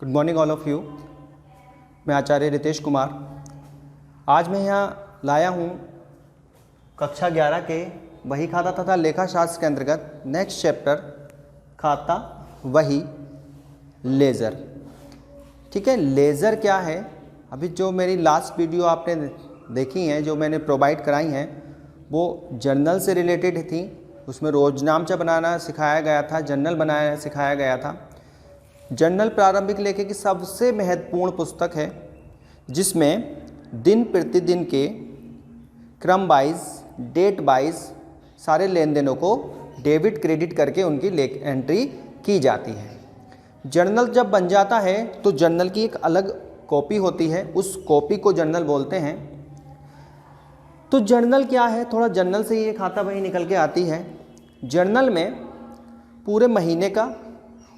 Good morning all of you. मैं आचार्य रितेश कुमार। आज मैं यहाँ लाया हूँ कक्षा 11 के वही खाता तथा लेखा शास्त्र के अंतर्गत नेक्स्ट चैप्टर खाता वही लेज़र। ठीक है, लेज़र क्या है? अभी जो मेरी लास्ट वीडियो आपने देखी हैं, जो मैंने प्रोवाइड कराई हैं, वो जर्नल से रिलेटेड थी। उसमें रोजनामचा बनाना सिखाया गया था, जर्नल बनाना सिखाया गया था। जर्नल प्रारंभिक लेखे की सबसे महत्वपूर्ण पुस्तक है, जिसमें दिन प्रतिदिन के क्रम वाइज, डेट वाइज सारे लेन देनों को डेबिट क्रेडिट करके उनकी एंट्री की जाती है। जर्नल जब बन जाता है तो जर्नल की एक अलग कॉपी होती है, उस कॉपी को जर्नल बोलते हैं। तो जर्नल क्या है? थोड़ा जर्नल से ये खाता वही निकल के आती है। जर्नल में पूरे महीने का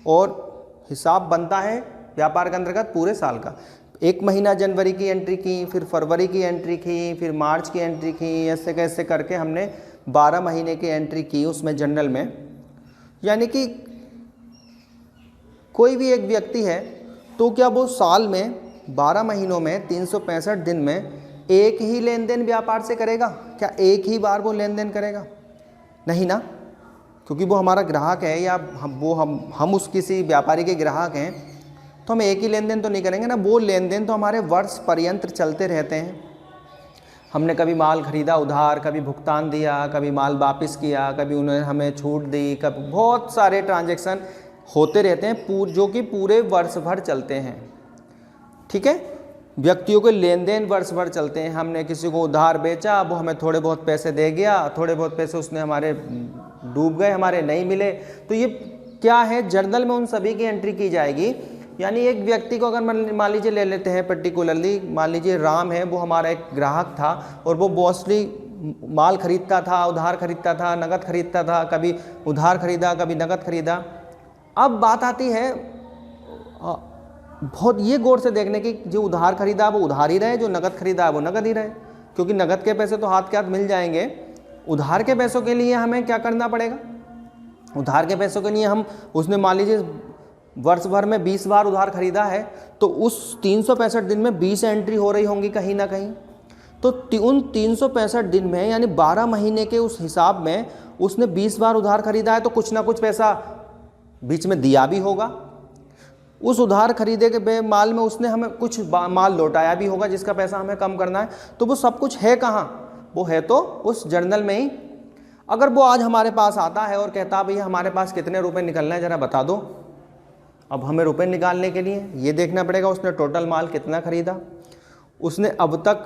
और हिसाब बनता है व्यापार के अंतर्गत पूरे साल का। एक महीना जनवरी की एंट्री की, फिर फरवरी की एंट्री की, फिर मार्च की एंट्री की, ऐसे कैसे करके हमने 12 महीने की एंट्री की उसमें जर्नल में। यानी कि कोई भी एक व्यक्ति है तो क्या वो साल में 12 महीनों में 365 दिन में एक ही लेन देन व्यापार से करेगा? क्या एक ही बार वो लेन देन करेगा? नहीं ना, क्योंकि वो हमारा ग्राहक है या हम उस किसी व्यापारी के ग्राहक हैं, तो हम एक ही लेन देन तो नहीं करेंगे ना। वो लेन देन तो हमारे वर्ष पर्यंत चलते रहते हैं। हमने कभी माल खरीदा उधार, कभी भुगतान दिया, कभी माल वापस किया, कभी उन्होंने हमें छूट दी, कभी बहुत सारे ट्रांजैक्शन होते रहते हैं जो कि पूरे वर्ष भर चलते हैं। ठीक है, व्यक्तियों के लेन देन वर्ष भर चलते हैं। हमने किसी को उधार बेचा, वो हमें थोड़े बहुत पैसे दे गया, थोड़े बहुत पैसे उसने हमारे डूब गए, हमारे नहीं मिले। तो ये क्या है? जर्नल में उन सभी की एंट्री की जाएगी। यानी एक व्यक्ति को अगर मान लीजिए ले लेते हैं पर्टिकुलरली, मान लीजिए राम है, वो हमारा एक ग्राहक था और वो मोस्टली माल खरीदता था, उधार खरीदता था, नगद खरीदता था, कभी उधार खरीदा, कभी नगद खरीदा। अब बात आती है बहुत ये गौर से देखने की, जो उधार खरीदा वो उधार ही रहे, जो नगद खरीदा है वो नगद ही रहे, क्योंकि नगद के पैसे तो हाथ के हाथ मिल जाएंगे। उधार के पैसों के लिए हमें क्या करना पड़ेगा? उधार के पैसों के लिए हम, उसने मान लीजिए वर्ष भर में 20 बार उधार खरीदा है, तो उस 365 दिन में 20 एंट्री हो रही होंगी कहीं ना कहीं। तो उन 365 दिन में यानी 12 महीने के उस हिसाब में उसने 20 बार उधार खरीदा है, तो कुछ ना कुछ पैसा बीच में दिया भी होगा। उस उधार खरीदे के माल में उसने हमें कुछ माल लौटाया भी होगा, जिसका पैसा हमें कम करना है। तो वो सब कुछ है कहाँ? वो है तो उस जर्नल में ही। अगर वो आज हमारे पास आता है और कहता भैया हमारे पास कितने रुपए निकलना है ज़रा बता दो, अब हमें रुपए निकालने के लिए ये देखना पड़ेगा उसने टोटल माल कितना खरीदा, उसने अब तक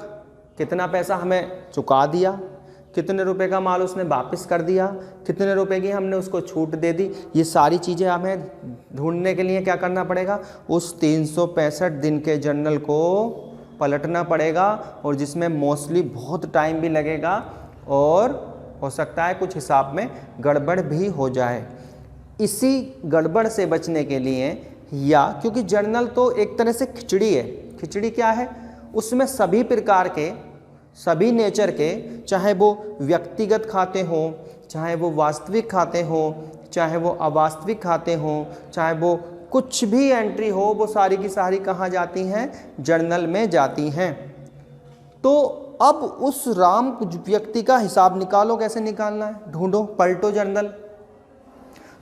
कितना पैसा हमें चुका दिया, कितने रुपए का माल उसने वापस कर दिया, कितने रुपए की हमने उसको छूट दे दी। ये सारी चीज़ें हमें ढूंढने के लिए क्या करना पड़ेगा? उस 365 दिन के जर्नल को पलटना पड़ेगा, और जिसमें मोस्टली बहुत टाइम भी लगेगा और हो सकता है कुछ हिसाब में गड़बड़ भी हो जाए। इसी गड़बड़ से बचने के लिए, या क्योंकि जर्नल तो एक तरह से खिचड़ी है। खिचड़ी क्या है? उसमें सभी प्रकार के, सभी नेचर के, चाहे वो व्यक्तिगत खाते हों, चाहे वो वास्तविक खाते हों, चाहे वो अवास्तविक खाते हों, चाहे वो कुछ भी एंट्री हो, वो सारी की सारी कहाँ जाती हैं? जर्नल में जाती हैं। तो अब उस राम व्यक्ति का हिसाब निकालो। कैसे निकालना है? ढूंढो, पलटो जर्नल।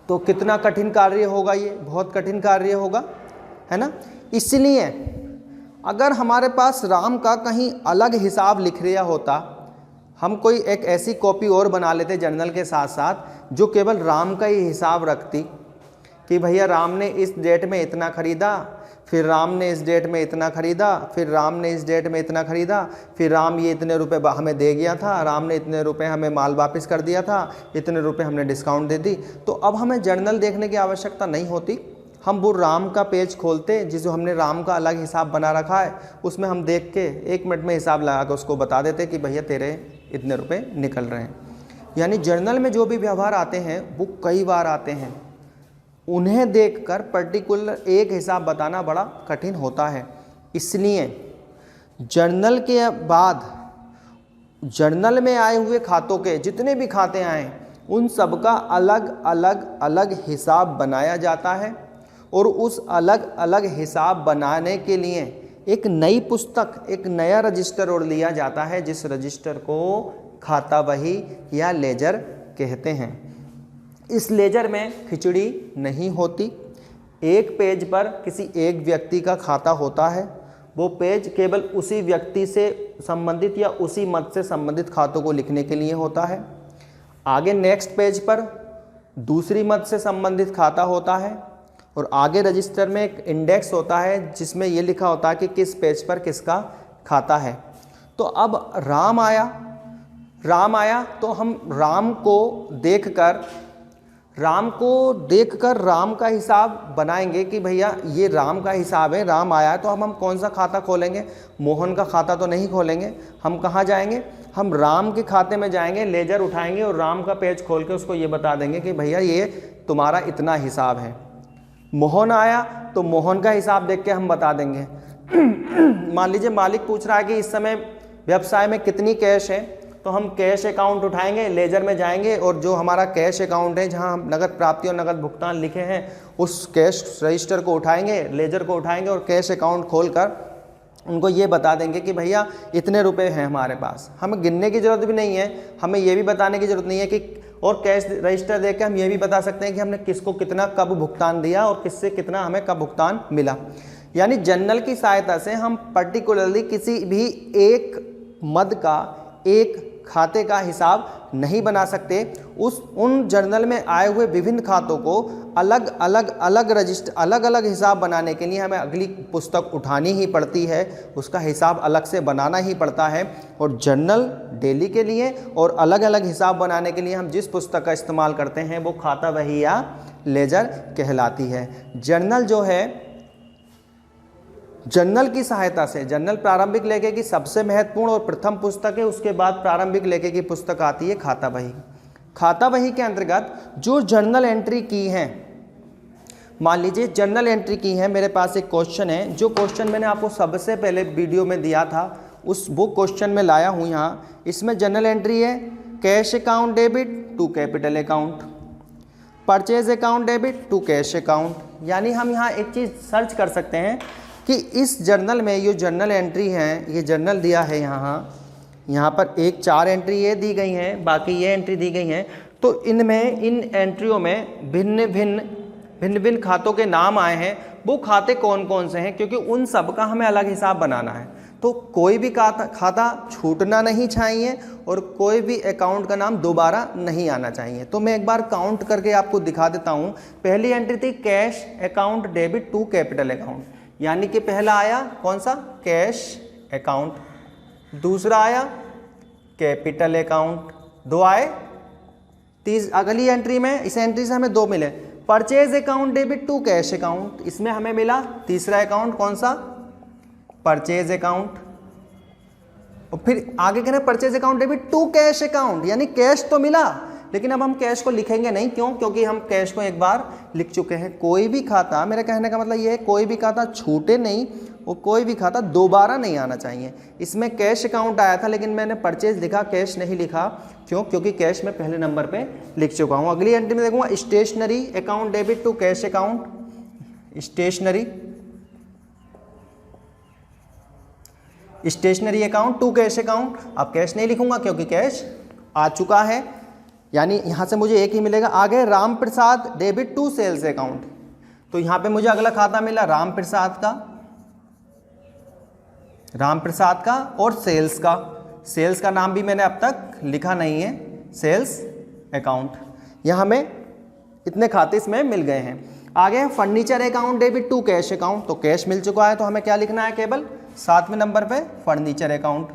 तो कितना कठिन कार्य होगा ये? बहुत कठिन कार्य होगा, है ना। इसलिए अगर हमारे पास राम का कहीं अलग हिसाब लिख रहा होता, हम कोई एक ऐसी कॉपी और बना लेते जर्नल के साथ साथ, जो केवल राम का ही हिसाब रखती कि भैया राम ने इस डेट में इतना खरीदा, फिर राम ने इस डेट में इतना खरीदा, फिर राम ने इस डेट में इतना खरीदा, फिर राम ये इतने रुपए हमें दे गया था, राम ने इतने रुपए हमें माल वापस कर दिया था, इतने रुपए हमने डिस्काउंट दे दी। तो अब हमें जर्नल देखने की आवश्यकता नहीं होती। हम वो राम का पेज खोलते, जिसको हमने राम का अलग हिसाब बना रखा है, उसमें हम देख के 1 मिनट में हिसाब लगा के उसको बता देते कि भैया तेरे इतने रुपए निकल रहे हैं। यानी जर्नल में जो भी व्यवहार आते हैं वो कई बार आते हैं, उन्हें देखकर पर्टिकुलर एक हिसाब बताना बड़ा कठिन होता है। इसलिए जर्नल के बाद जर्नल में आए हुए खातों के जितने भी खाते आए, उन सब का अलग अलग हिसाब बनाया जाता है। और उस अलग अलग हिसाब बनाने के लिए एक नई पुस्तक, एक नया रजिस्टर और लिया जाता है, जिस रजिस्टर को खाता बही या लेजर कहते हैं। इस लेजर में खिचड़ी नहीं होती। एक पेज पर किसी एक व्यक्ति का खाता होता है। वो पेज केवल उसी व्यक्ति से संबंधित या उसी मत से संबंधित खातों को लिखने के लिए होता है। आगे नेक्स्ट पेज पर दूसरी मत से संबंधित खाता होता है और आगे रजिस्टर में एक इंडेक्स होता है जिसमें ये लिखा होता है कि किस पेज पर किसका खाता है। तो अब राम आया तो हम राम को देखकर राम का हिसाब बनाएंगे कि भैया ये राम का हिसाब है, राम आया है, तो हम कौन सा खाता खोलेंगे? मोहन का खाता तो नहीं खोलेंगे। हम कहाँ जाएंगे? हम राम के खाते में जाएंगे, लेजर उठाएंगे और राम का पेज खोल के उसको ये बता देंगे कि भैया ये तुम्हारा इतना हिसाब है। मोहन आया तो मोहन का हिसाब देख के हम बता देंगे। मान लीजिए मालिक पूछ रहा है कि इस समय व्यवसाय में कितनी कैश है, तो हम कैश अकाउंट उठाएंगे, लेजर में जाएंगे और जो हमारा कैश अकाउंट है जहां हम नगद प्राप्ति और नगद भुगतान लिखे हैं उस कैश रजिस्टर को उठाएंगे, लेजर को उठाएंगे और कैश अकाउंट खोलकर उनको ये बता देंगे कि भैया इतने रुपए हैं हमारे पास। हमें गिनने की ज़रूरत भी नहीं है, हमें ये भी बताने की ज़रूरत नहीं है कि, और कैश रजिस्टर देख के हम ये भी बता सकते हैं कि हमने किसको कितना कब भुगतान दिया और किससे कितना हमें कब भुगतान मिला। यानी जर्नल की सहायता से हम पर्टिकुलरली किसी भी एक मद का, एक खाते का हिसाब नहीं बना सकते। उन जर्नल में आए हुए विभिन्न खातों को अलग अलग हिसाब बनाने के लिए हमें अगली पुस्तक उठानी ही पड़ती है, उसका हिसाब अलग से बनाना ही पड़ता है। और जर्नल डेली के लिए और अलग अलग हिसाब बनाने के लिए हम जिस पुस्तक का इस्तेमाल करते हैं वो खाता बही या लेजर कहलाती है। जर्नल जो है, जर्नल की सहायता से, जर्नल प्रारंभिक लेखे की सबसे महत्वपूर्ण और प्रथम पुस्तक है, उसके बाद प्रारंभिक लेखे की पुस्तक आती है खाता बही। खाता बही के अंतर्गत जो जर्नल एंट्री की है, मान लीजिए जर्नल एंट्री की है, मेरे पास एक क्वेश्चन है, जो क्वेश्चन मैंने आपको सबसे पहले वीडियो में दिया था वो क्वेश्चन में लाया हूँ यहाँ। इसमें जर्नल एंट्री है cash account debit to capital account, purchase account debit to cash account. यानी हम यहाँ एक चीज़ सर्च कर सकते हैं कि इस जर्नल में ये जर्नल एंट्री है, ये जर्नल दिया है यहाँ पर एक 4 एंट्री ये दी गई हैं, बाकी ये एंट्री दी गई हैं। तो इनमें, इन एंट्रियों में भिन्न भिन्न खातों के नाम आए हैं। वो खाते कौन कौन से हैं, क्योंकि उन सब का हमें अलग हिसाब बनाना है। तो कोई भी खाता छूटना नहीं चाहिए और कोई भी अकाउंट का नाम दोबारा नहीं आना चाहिए। तो मैं एक बार काउंट करके आपको दिखा देता हूँ। पहली एंट्री थी cash account debit to capital account, यानी कि पहला आया कौन सा? Cash account. दूसरा आया कैपिटल अकाउंट, 2 आए। अगली एंट्री में, इस एंट्री से हमें 2 मिले, purchase account debit to cash account, इसमें हमें मिला तीसरा अकाउंट कौन सा? Purchase account. और फिर आगे कहना purchase account debit to cash account, यानी कैश तो मिला लेकिन अब हम कैश को लिखेंगे नहीं। क्यों? क्योंकि हम कैश को एक बार लिख चुके हैं। कोई भी खाता, मेरे कहने का मतलब ये है, कोई भी खाता छूटे नहीं और कोई भी खाता दोबारा नहीं आना चाहिए। इसमें कैश अकाउंट आया था लेकिन मैंने परचेज लिखा, कैश नहीं लिखा। क्यों? क्योंकि कैश में पहले नंबर पे लिख चुका हूँ। अगली एंट्री में देखूंगा stationery account debit to cash account, stationery account to cash account. अब कैश नहीं लिखूंगा क्योंकि कैश आ चुका है, यानी यहाँ से मुझे एक ही मिलेगा। आगे Ram Prasad debit to sales account, तो यहाँ पे मुझे अगला खाता मिला राम प्रसाद का और सेल्स का। सेल्स का नाम भी मैंने अब तक लिखा नहीं है, सेल्स अकाउंट। यहाँ हमें इतने खाते इसमें मिल गए हैं। आगे furniture account debit to cash account, तो कैश मिल चुका है तो हमें क्या लिखना है? केवल 7वें नंबर पे furniture account,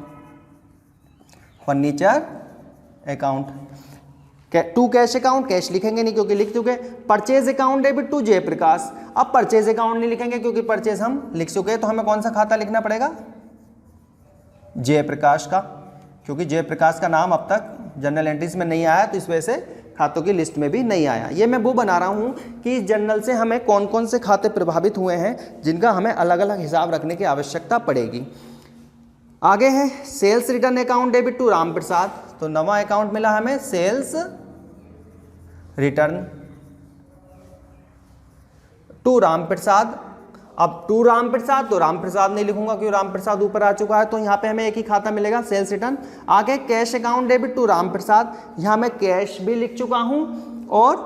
to cash account, cash लिखेंगे नहीं क्योंकि लिख चुके। Purchase account debit to Jayprakash, अब परचेज अकाउंट नहीं लिखेंगे क्योंकि परचेज हम लिख चुके हैं। तो हमें कौन सा खाता लिखना पड़ेगा? जयप्रकाश का, क्योंकि जयप्रकाश का नाम अब तक जर्नल एंट्रीज में नहीं आया, तो इस वजह से खातों की लिस्ट में भी नहीं आया। ये मैं वो बना रहा हूँ कि इस जर्नल से हमें कौन कौन से खाते प्रभावित हुए हैं जिनका हमें अलग अलग हिसाब रखने की आवश्यकता पड़ेगी। आगे है sales return account debit to Ram Prasad, तो नवा अकाउंट मिला हमें sales return to Ram Prasad. अब टू राम प्रसाद, तो राम प्रसाद नहीं लिखूंगा क्योंकि राम प्रसाद ऊपर आ चुका है, तो यहाँ पे हमें एक ही खाता मिलेगा, सेल्स रिटर्न। आगे cash account debit to Ram Prasad, यहाँ मैं कैश भी लिख चुका हूँ और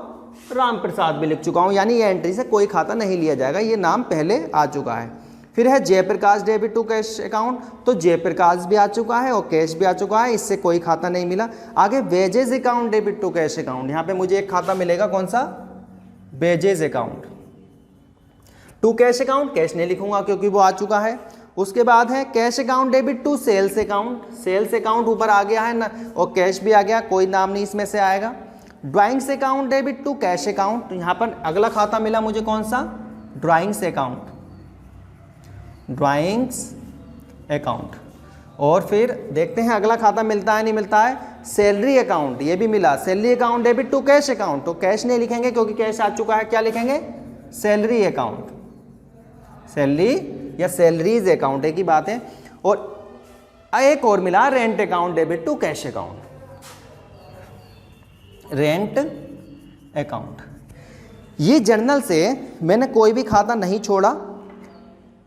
राम प्रसाद भी लिख चुका हूँ, यानी ये एंट्री से कोई खाता नहीं लिया जाएगा, ये नाम पहले आ चुका है। फिर है Jayprakash debit to cash account, तो जयप्रकाश भी आ चुका है और कैश भी आ चुका है, इससे कोई खाता नहीं मिला। आगे wages account debit to cash account, यहाँ पे मुझे एक खाता मिलेगा, कौन सा, wages account to cash account, cash नहीं लिखूंगा क्योंकि वो आ चुका है। उसके बाद है cash account debit to sales account, sales account ऊपर आ गया है ना, और कैश भी आ गया, कोई नाम नहीं इसमें से आएगा। Drawings account debit to cash account, तो यहाँ पर अगला खाता मिला मुझे, कौन सा, ड्राइंग्स अकाउंट, ड्राइंग्स अकाउंट। और फिर देखते हैं अगला खाता मिलता है नहीं मिलता है, सैलरी अकाउंट, ये भी मिला, salary account debit to cash account, तो कैश नहीं लिखेंगे क्योंकि कैश आ चुका है, क्या लिखेंगे, सैलरी अकाउंट, सैलरी या सैलरीज अकाउंट, एक ही बात है। और एक और मिला, rent account debit to cash account, rent account. ये जर्नल से मैंने कोई भी खाता नहीं छोड़ा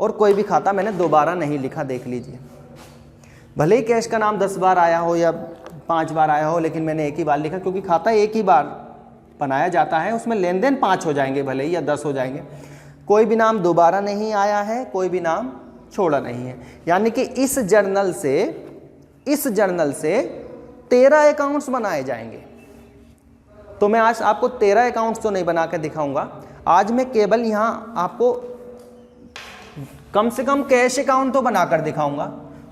और कोई भी खाता मैंने दोबारा नहीं लिखा, देख लीजिए। भले ही कैश का नाम 10 बार आया हो या 5 बार आया हो, लेकिन मैंने एक ही बार लिखा क्योंकि खाता एक ही बार बनाया जाता है, उसमें लेन देन 5 हो जाएंगे भले ही या 10 हो जाएंगे। कोई भी नाम दोबारा नहीं आया है, कोई भी नाम छोड़ा नहीं है, यानी कि इस जर्नल से 13 अकाउंट्स बनाए जाएंगे। तो मैं आज आपको 13 अकाउंट्स तो नहीं बना कर दिखाऊंगा, आज मैं केवल यहाँ आपको कम से कम कैश अकाउंट तो बनाकर दिखाऊंगा,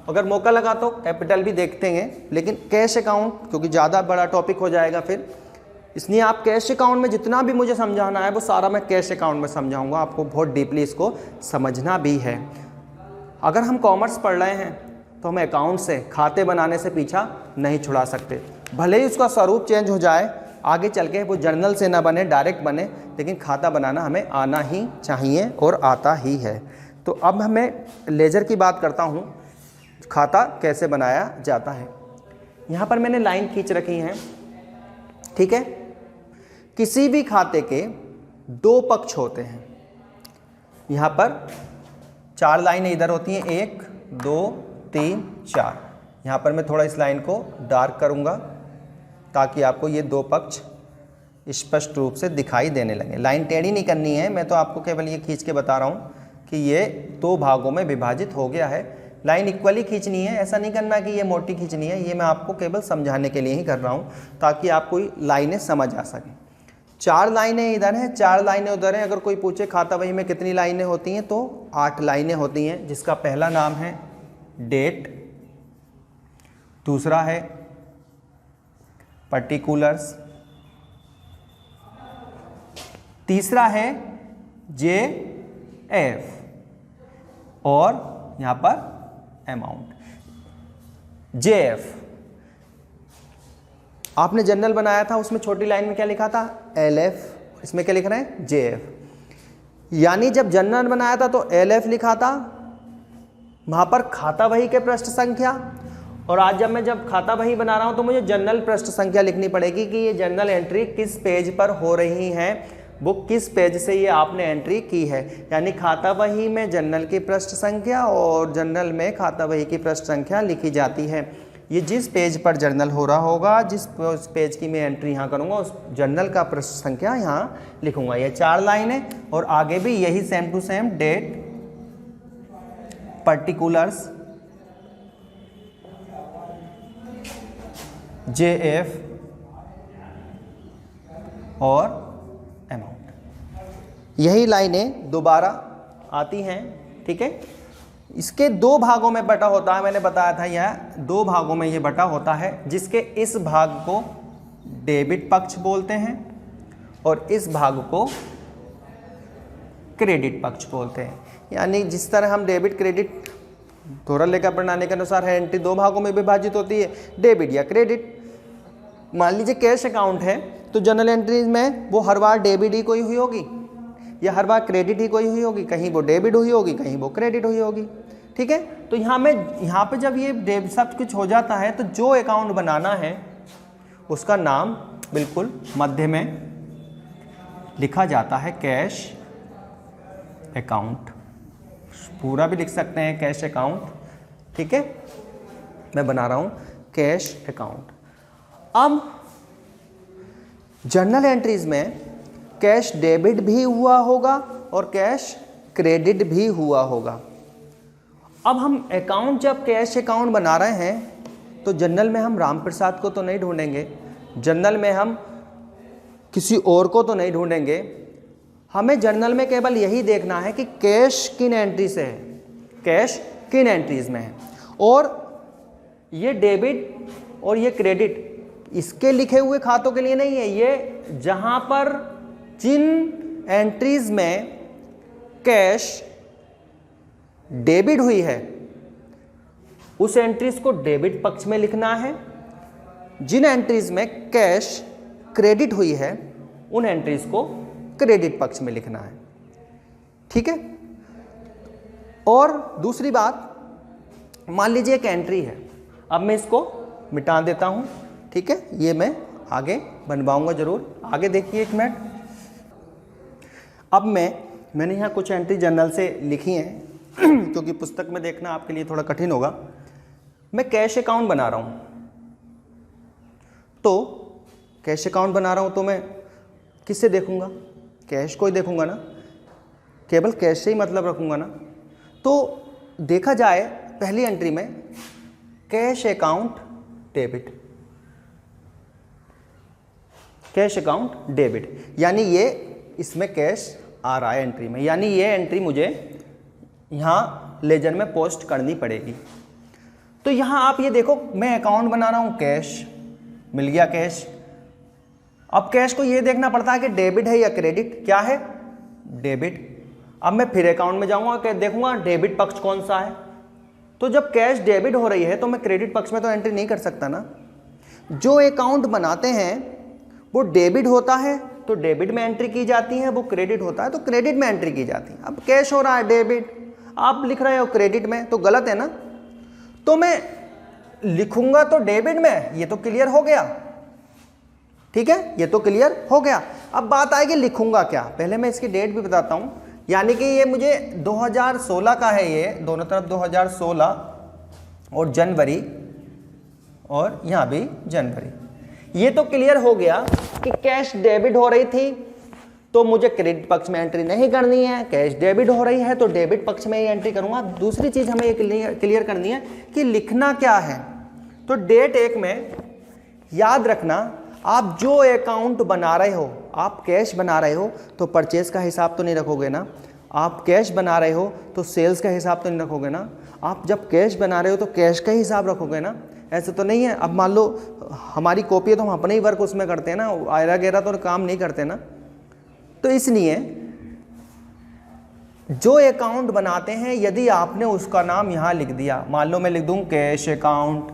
अगर मौका लगा तो कैपिटल भी देखते हैं, लेकिन कैश अकाउंट क्योंकि ज़्यादा बड़ा टॉपिक हो जाएगा फिर, इसलिए आप कैश अकाउंट में जितना भी मुझे समझाना है वो सारा मैं कैश अकाउंट में समझाऊंगा, आपको बहुत डीपली इसको समझना भी है। अगर हम कॉमर्स पढ़ रहे हैं तो हम अकाउंट से, खाते बनाने से पीछा नहीं छुड़ा सकते, भले ही उसका स्वरूप चेंज हो जाए, आगे चल के वो जर्नल से ना बने, डायरेक्ट बने, लेकिन खाता बनाना हमें आना ही चाहिए और आता ही है। तो अब मैं लेजर की बात करता हूँ, खाता कैसे बनाया जाता है। यहाँ पर मैंने लाइन खींच रखी है, ठीक है। किसी भी खाते के 2 पक्ष होते हैं, यहाँ पर 4 लाइनें इधर होती हैं, 1 2 3 4। यहाँ पर मैं थोड़ा इस लाइन को डार्क करूँगा ताकि आपको ये 2 पक्ष स्पष्ट रूप से दिखाई देने लगे। लाइन टेढ़ी नहीं करनी है, मैं तो आपको केवल ये खींच के बता रहा हूँ कि ये 2 भागों में विभाजित हो गया है। लाइन इक्वली खींचनी है, ऐसा नहीं करना कि ये मोटी खींचनी है, ये मैं आपको केवल समझाने के लिए ही कर रहा हूँ ताकि आपको लाइनें समझ आ सकें। 4 लाइनें इधर हैं, 4 लाइनें उधर हैं। अगर कोई पूछे खाता बही में कितनी लाइनें होती हैं, तो 8 लाइनें होती हैं, जिसका पहला नाम है डेट, दूसरा है पर्टिकुलर्स, तीसरा है JF और यहाँ पर अमाउंट। JF आपने जर्नल बनाया था, उसमें छोटी लाइन में क्या लिखा था, LF, इसमें क्या लिख रहे हैं, JF। यानी जब जर्नल बनाया था तो LF लिखा था, वहाँ पर खाता बही के पृष्ठ संख्या, और आज जब खाता बही बना रहा हूँ तो मुझे जर्नल पृष्ठ संख्या लिखनी पड़ेगी कि ये जर्नल एंट्री किस पेज पर हो रही है, वो किस पेज से ये आपने एंट्री की है। यानी खाता बही में जर्नल की पृष्ठ संख्या और जर्नल में खाता बही की पृष्ठ संख्या लिखी जाती है। ये जिस पेज पर जर्नल हो रहा होगा, जिस पेज की मैं एंट्री यहाँ करूँगा, उस जर्नल का पृष्ठ संख्या यहाँ लिखूँगा। ये 4 लाइनें और आगे भी यही same to same, date, particulars, JF और अमाउंट, यही लाइनें दोबारा आती हैं, ठीक है। इसके 2 भागों में बटा होता है, मैंने बताया था यह 2 भागों में ये बटा होता है, जिसके इस भाग को डेबिट पक्ष बोलते हैं और इस भाग को क्रेडिट पक्ष बोलते हैं। यानी जिस तरह हम डेबिट क्रेडिट थोड़ा लेखा प्रणाली के अनुसार है, एंट्री 2 भागों में विभाजित होती है, डेबिट या क्रेडिट। मान लीजिए कैश अकाउंट है तो जनरल एंट्रीज में वो हर बार डेबिट ही कोई हुई होगी या हर बार क्रेडिट ही कोई हुई होगी, कहीं वो डेबिट हुई होगी, कहीं वो क्रेडिट हुई होगी, ठीक है। तो यहाँ पे जब ये डेबिट सब कुछ हो जाता है तो जो अकाउंट बनाना है उसका नाम बिल्कुल मध्य में लिखा जाता है कैश अकाउंट, पूरा भी लिख सकते हैं कैश अकाउंट, ठीक है, मैं बना रहा हूं कैश अकाउंट। अब जर्नल एंट्रीज में कैश डेबिट भी हुआ होगा और कैश क्रेडिट भी हुआ होगा। अब हम अकाउंट, जब कैश अकाउंट बना रहे हैं तो जर्नल में हम राम प्रसाद को तो नहीं ढूंढेंगे, जर्नल में हम किसी और को तो नहीं ढूंढेंगे, हमें जर्नल में केवल यही देखना है कि कैश किन एंट्री से है, कैश किन एंट्रीज में है। और ये डेबिट और ये क्रेडिट इसके लिखे हुए खातों के लिए नहीं है, ये जहां पर जिन एंट्रीज में कैश डेबिट हुई है उस एंट्रीज को डेबिट पक्ष में लिखना है, जिन एंट्रीज में कैश क्रेडिट हुई है उन एंट्रीज को क्रेडिट पक्ष में लिखना है, ठीक है। और दूसरी बात, मान लीजिए एक एंट्री है, अब मैं इसको मिटा देता हूं, ठीक है, ये मैं आगे बनवाऊंगा जरूर, आगे देखिए एक मिनट। अब मैंने यहाँ कुछ एंट्री जर्नल से लिखी हैं क्योंकि पुस्तक में देखना आपके लिए थोड़ा कठिन होगा। मैं कैश अकाउंट बना रहा हूं, तो कैश अकाउंट बना रहा हूं तो मैं किससे देखूंगा, कैश को ही देखूंगा ना, केवल कैश से ही मतलब रखूंगा ना। तो देखा जाए पहली एंट्री में cash account debit, cash account debit, यानी ये इसमें कैश आ रहा है एंट्री में, यानी ये एंट्री मुझे यहाँ लेजर में पोस्ट करनी पड़ेगी। तो यहाँ आप ये देखो, मैं अकाउंट बना रहा हूँ, कैश मिल गया कैश। अब कैश को ये देखना पड़ता है कि डेबिट है या क्रेडिट, क्या है डेबिट। अब मैं फिर अकाउंट में जाऊँगा, क्या देखूँगा डेबिट पक्ष कौन सा है। तो जब कैश डेबिट हो रही है तो मैं क्रेडिट पक्ष में तो एंट्री नहीं कर सकता ना। जो अकाउंट बनाते हैं वो डेबिट होता है तो डेबिट में एंट्री की जाती है, वो क्रेडिट होता है तो क्रेडिट में एंट्री की जाती है। अब कैश हो रहा है डेबिट, आप लिख रहे हो क्रेडिट में, तो गलत है ना। तो मैं लिखूंगा तो डेबिट में, ये तो क्लियर हो गया, ठीक है, ये तो क्लियर हो गया। अब बात आएगी लिखूंगा क्या, पहले मैं इसकी डेट भी बताता हूं, यानी कि ये मुझे 2016 का है, ये दोनों तरफ 2016 और जनवरी, और यहां भी जनवरी। ये तो क्लियर हो गया कि कैश डेबिट हो रही थी तो मुझे क्रेडिट पक्ष में एंट्री नहीं करनी है, कैश डेबिट हो रही है तो डेबिट पक्ष में ही एंट्री करूंगा। दूसरी चीज हमें ये क्लियर करनी है कि लिखना क्या है। तो डेट एक में याद रखना, आप जो अकाउंट बना रहे हो, आप कैश बना रहे हो तो परचेज का हिसाब तो नहीं रखोगे ना, आप कैश बना रहे हो तो सेल्स का हिसाब तो नहीं रखोगे ना, आप जब कैश बना रहे हो तो कैश का ही हिसाब रखोगे ना, ऐसे तो नहीं है। अब मान लो हमारी कॉपी है तो हम अपने ही वर्क उसमें करते हैं ना, आयरा गहरा तो काम नहीं करते ना। तो इसलिए जो अकाउंट बनाते हैं, यदि आपने उसका नाम यहाँ लिख दिया, मान लो मैं लिख दूँ कैश अकाउंट,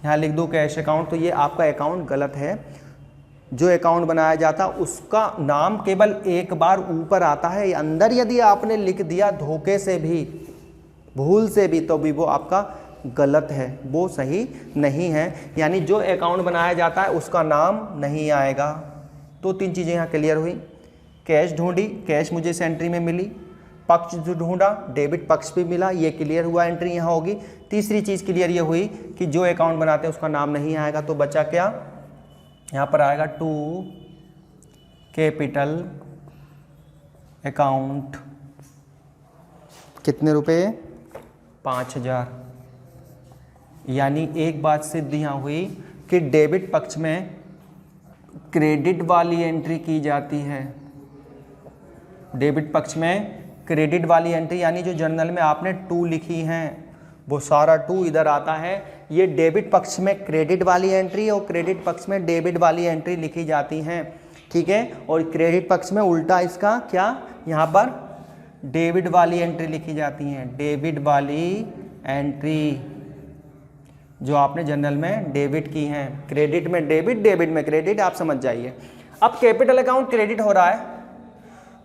यहाँ लिख दूँ कैश अकाउंट, तो ये आपका अकाउंट गलत है। जो अकाउंट बनाया जाता उसका नाम केवल एक बार ऊपर आता है, अंदर यदि आपने लिख दिया धोखे से भी, भूल से भी, तो भी वो आपका गलत है, वो सही नहीं है। यानी जो अकाउंट बनाया जाता है उसका नाम नहीं आएगा। तो तीन चीज़ें यहाँ क्लियर हुई, कैश ढूंढी, कैश मुझे इस एंट्री में मिली, पक्ष जो ढूंढा डेबिट पक्ष भी मिला, ये क्लियर हुआ, एंट्री यहाँ होगी। तीसरी चीज़ क्लियर ये हुई कि जो अकाउंट बनाते हैं उसका नाम नहीं आएगा, तो बचा क्या, यहाँ पर आएगा टू कैपिटल अकाउंट, कितने रुपए, 5000। यानी एक बात सिद्ध यहाँ हुई कि डेबिट पक्ष में क्रेडिट वाली एंट्री की जाती है, डेबिट पक्ष में क्रेडिट वाली एंट्री, यानी जो जर्नल में आपने 2 लिखी हैं वो सारा 2 इधर आता है। ये डेबिट पक्ष में क्रेडिट वाली एंट्री और क्रेडिट पक्ष में डेबिट वाली एंट्री लिखी जाती हैं, ठीक है। और क्रेडिट पक्ष में उल्टा इसका क्या, यहाँ पर डेबिट वाली एंट्री लिखी जाती हैं, डेबिट वाली एंट्री जो आपने जर्नल में डेबिट की हैं। क्रेडिट में डेबिट, डेबिट में क्रेडिट, आप समझ जाइए। अब कैपिटल अकाउंट क्रेडिट हो रहा है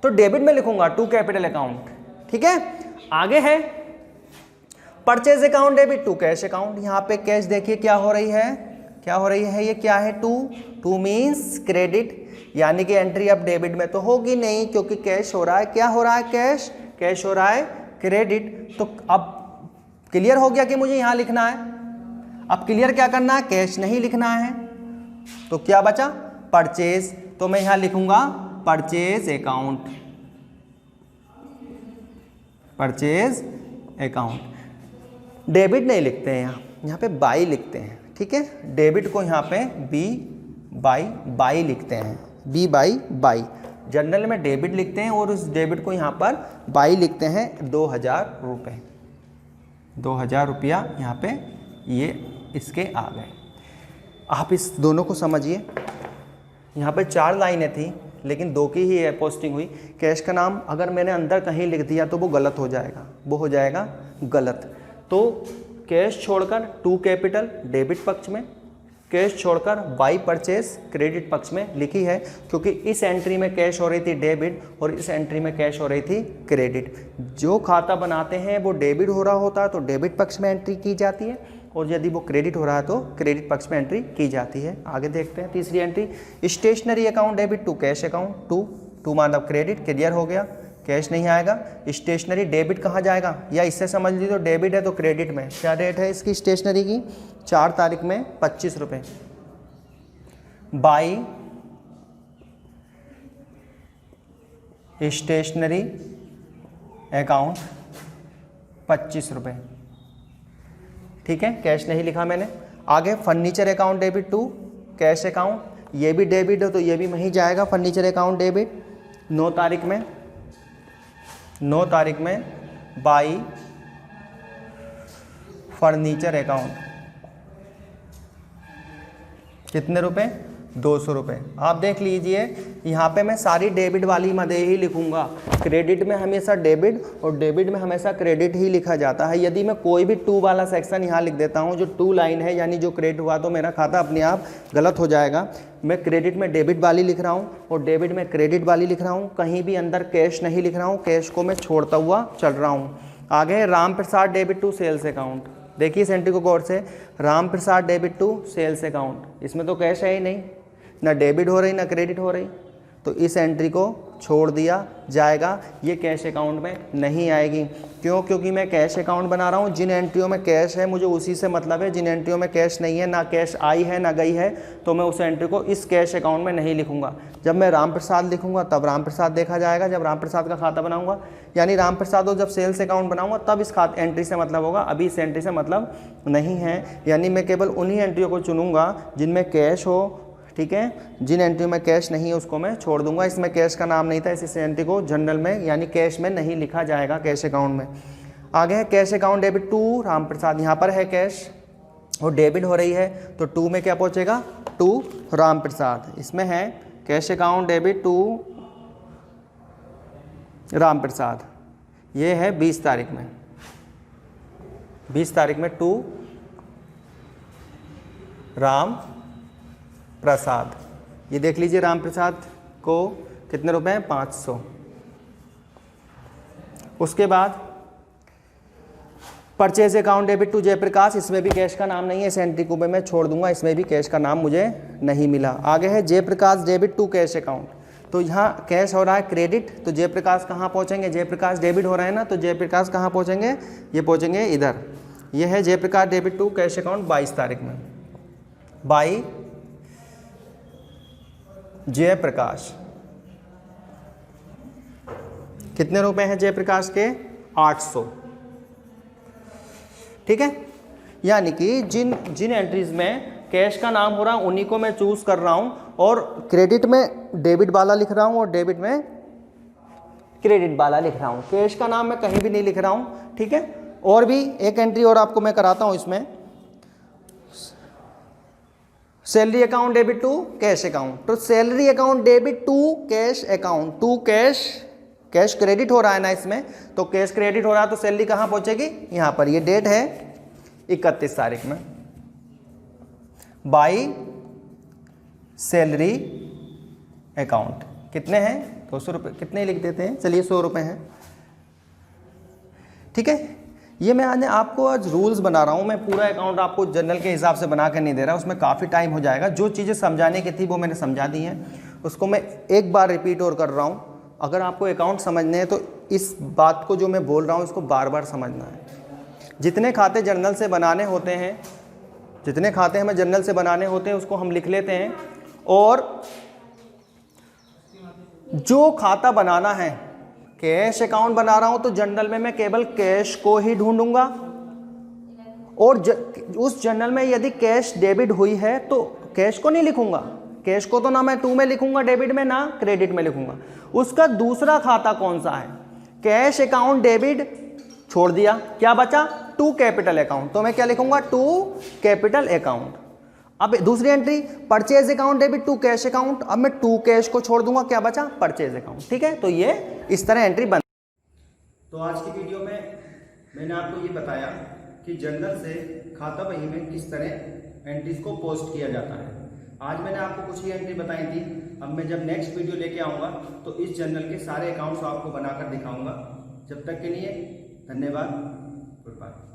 तो डेबिट में लिखूंगा टू कैपिटल अकाउंट, ठीक है। आगे है purchase account debit to cash account. यहाँ पे कैश देखिए क्या हो रही है, क्या हो रही है, ये क्या है, टू मीन्स क्रेडिट, यानी कि एंट्री अब डेबिट में तो होगी नहीं क्योंकि कैश हो रहा है, क्या हो रहा है, कैश कैश हो रहा है क्रेडिट। तो अब क्लियर हो गया कि मुझे यहाँ लिखना है। अब क्लियर क्या करना है, कैश नहीं लिखना है। तो क्या बचा, परचेज। तो मैं यहाँ लिखूंगा purchase account, purchase account. Debit नहीं लिखते हैं यहाँ पे बाई लिखते हैं, ठीक है। डेबिट को यहाँ पे बाई लिखते हैं, बी बाई। जनरल में डेबिट लिखते हैं और उस डेबिट को यहाँ पर बाई लिखते हैं। 2000 रुपये, 2000 रुपया यहाँ पे ये इसके आ गए। आप इस दोनों को समझिए। यहाँ पे 4 लाइनें थी लेकिन 2 की ही पोस्टिंग हुई। कैश का नाम अगर मैंने अंदर कहीं लिख दिया तो वो गलत हो जाएगा, वो हो जाएगा गलत। तो कैश छोड़कर टू कैपिटल डेबिट पक्ष में, कैश छोड़कर बाई परचेज क्रेडिट पक्ष में लिखी है, क्योंकि इस एंट्री में कैश हो रही थी डेबिट और इस एंट्री में कैश हो रही थी क्रेडिट। जो खाता बनाते हैं वो डेबिट हो रहा होता है तो डेबिट पक्ष में एंट्री की जाती है, और यदि वो क्रेडिट हो रहा है तो क्रेडिट पक्ष में एंट्री की जाती है। आगे देखते हैं तीसरी entry, stationery account debit to cash account. To मतलब क्रेडिट, क्लियर हो गया, कैश नहीं आएगा। स्टेशनरी डेबिट कहाँ जाएगा, या इससे समझ लीजिए तो डेबिट है तो क्रेडिट में। क्या डेट है इसकी स्टेशनरी की, 4 तारीख में 25 रुपये। बाई स्टेशनरी अकाउंट 25 रुपये, ठीक है, कैश नहीं लिखा मैंने। आगे furniture account debit to cash account, ये भी डेबिट है तो ये भी वहीं जाएगा फर्नीचर अकाउंट डेबिट। 9 तारीख में बाई फर्नीचर अकाउंट, कितने रुपए, 200 रुपये। आप देख लीजिए यहाँ पे मैं सारी डेबिट वाली मदे ही लिखूंगा। क्रेडिट में हमेशा डेबिट और डेबिट में हमेशा क्रेडिट ही लिखा जाता है। यदि मैं कोई भी टू वाला सेक्शन यहाँ लिख देता हूँ, जो टू लाइन है यानी जो क्रेडिट हुआ, तो मेरा खाता अपने आप गलत हो जाएगा। मैं क्रेडिट में डेबिट वाली लिख रहा हूँ और डेबिट में क्रेडिट वाली लिख रहा हूँ, कहीं भी अंदर कैश नहीं लिख रहा हूँ, कैश को मैं छोड़ता हुआ चल रहा हूँ। आगे Ram Prasad debit to sales account, देखिए इस एंट्री को गौर से, Ram Prasad debit to sales account. इसमें तो कैश है ही नहीं, ना डेबिट हो रही ना क्रेडिट हो रही, तो इस एंट्री को छोड़ दिया जाएगा, ये कैश अकाउंट में नहीं आएगी। क्यों, क्योंकि मैं कैश अकाउंट बना रहा हूँ। जिन एंट्रियों में कैश है मुझे उसी से मतलब है, जिन एंट्रियों में कैश नहीं है, ना कैश आई है ना गई है, तो मैं उस एंट्री को इस कैश अकाउंट में नहीं लिखूंगा। जब मैं राम प्रसाद लिखूंगा तब राम प्रसाद देखा जाएगा, जब राम प्रसाद का खाता बनाऊंगा, यानी राम प्रसाद, और जब सेल्स अकाउंट बनाऊंगा तब इस एंट्री से मतलब होगा, अभी इस एंट्री से मतलब नहीं है। यानी मैं केवल उन्हीं एंट्रियों को चुनूंगा जिनमें कैश हो, ठीक है। जिन एंट्री में कैश नहीं है उसको मैं छोड़ दूंगा। इसमें कैश का नाम नहीं था, इस एंट्री को जनरल में यानी कैश में नहीं लिखा जाएगा, कैश अकाउंट में। आगे है cash account debit to Ram Prasad, यहाँ पर है कैश और डेबिट हो रही है, तो टू में क्या पहुँचेगा, टू राम प्रसाद। इसमें है cash account debit to Ram Prasad, ये है 20 तारीख में, 20 तारीख में टू राम प्रसाद। ये देख लीजिए राम प्रसाद को कितने रुपए हैं, 500। उसके बाद purchase account debit to Jayprakash, इसमें भी कैश का नाम नहीं है, इस एंट्री को मैं छोड़ दूंगा, इसमें भी कैश का नाम मुझे नहीं मिला। आगे है Jayprakash debit to cash account, तो यहाँ कैश हो रहा है क्रेडिट, तो जयप्रकाश कहाँ पहुँचेंगे, जयप्रकाश डेबिट हो रहा है ना, तो जयप्रकाश कहाँ पहुँचेंगे, ये पहुँचेंगे इधर। ये है Jayprakash debit to cash account 22 तारीख में, बाई जयप्रकाश। कितने रुपए हैं जयप्रकाश के, 800, ठीक है। यानी कि जिन एंट्रीज में कैश का नाम हो रहा है उन्हीं को मैं चूज कर रहा हूं, और क्रेडिट में डेबिट वाला लिख रहा हूं और डेबिट में क्रेडिट वाला लिख रहा हूं, कैश का नाम मैं कहीं भी नहीं लिख रहा हूं, ठीक है। और भी एक एंट्री और आपको मैं कराता हूं इसमें, salary account debit to cash account, तो salary account debit to cash account, to cash credit हो रहा है ना इसमें, तो कैश क्रेडिट हो रहा है तो सैलरी कहाँ पहुँचेगी, यहाँ पर। ये डेट है 31 तारीख में, बाई सैलरी अकाउंट। कितने हैं, 200 रुपये, कितने लिख देते हैं, चलिए 100 रुपये हैं, ठीक है। ये मैं आपको आज रूल्स बना रहा हूँ, मैं पूरा अकाउंट आपको जनरल के हिसाब से बना कर नहीं दे रहा, उसमें काफ़ी टाइम हो जाएगा। जो चीज़ें समझाने की थी वो मैंने समझा दी हैं, उसको मैं एक बार रिपीट और कर रहा हूँ। अगर आपको अकाउंट समझने हैं तो इस बात को जो मैं बोल रहा हूँ इसको बार बार समझना है। जितने खाते जर्नल से बनाने होते हैं, जितने खाते हमें जर्नल से बनाने होते हैं उसको हम लिख लेते हैं, और जो खाता बनाना है, कैश अकाउंट बना रहा हूं तो जर्नल में मैं केवल कैश को ही ढूंढूंगा, और उस जर्नल में यदि कैश डेबिट हुई है तो कैश को नहीं लिखूंगा, कैश को तो ना मैं 2 में लिखूंगा डेबिट में, ना क्रेडिट में लिखूंगा। उसका दूसरा खाता कौन सा है, कैश अकाउंट डेबिट छोड़ दिया, क्या बचा, 2 कैपिटल अकाउंट, तो मैं क्या लिखूंगा 2 कैपिटल अकाउंट। अब दूसरी entry purchase account debit 2 cash account, अब मैं 2 कैश को छोड़ दूंगा, क्या बचा, परचेज अकाउंट। ठीक है, तो ये इस तरह एंट्री बन। तो आज की वीडियो में मैंने आपको ये बताया कि जर्नल से खाता बही में किस तरह एंट्रीज को पोस्ट किया जाता है। आज मैंने आपको कुछ ही एंट्री बताई थी। अब मैं जब नेक्स्ट वीडियो लेके आऊँगा तो इस जर्नल के सारे अकाउंट्स आपको बनाकर दिखाऊंगा। जब तक के लिए धन्यवाद, गुड बाय।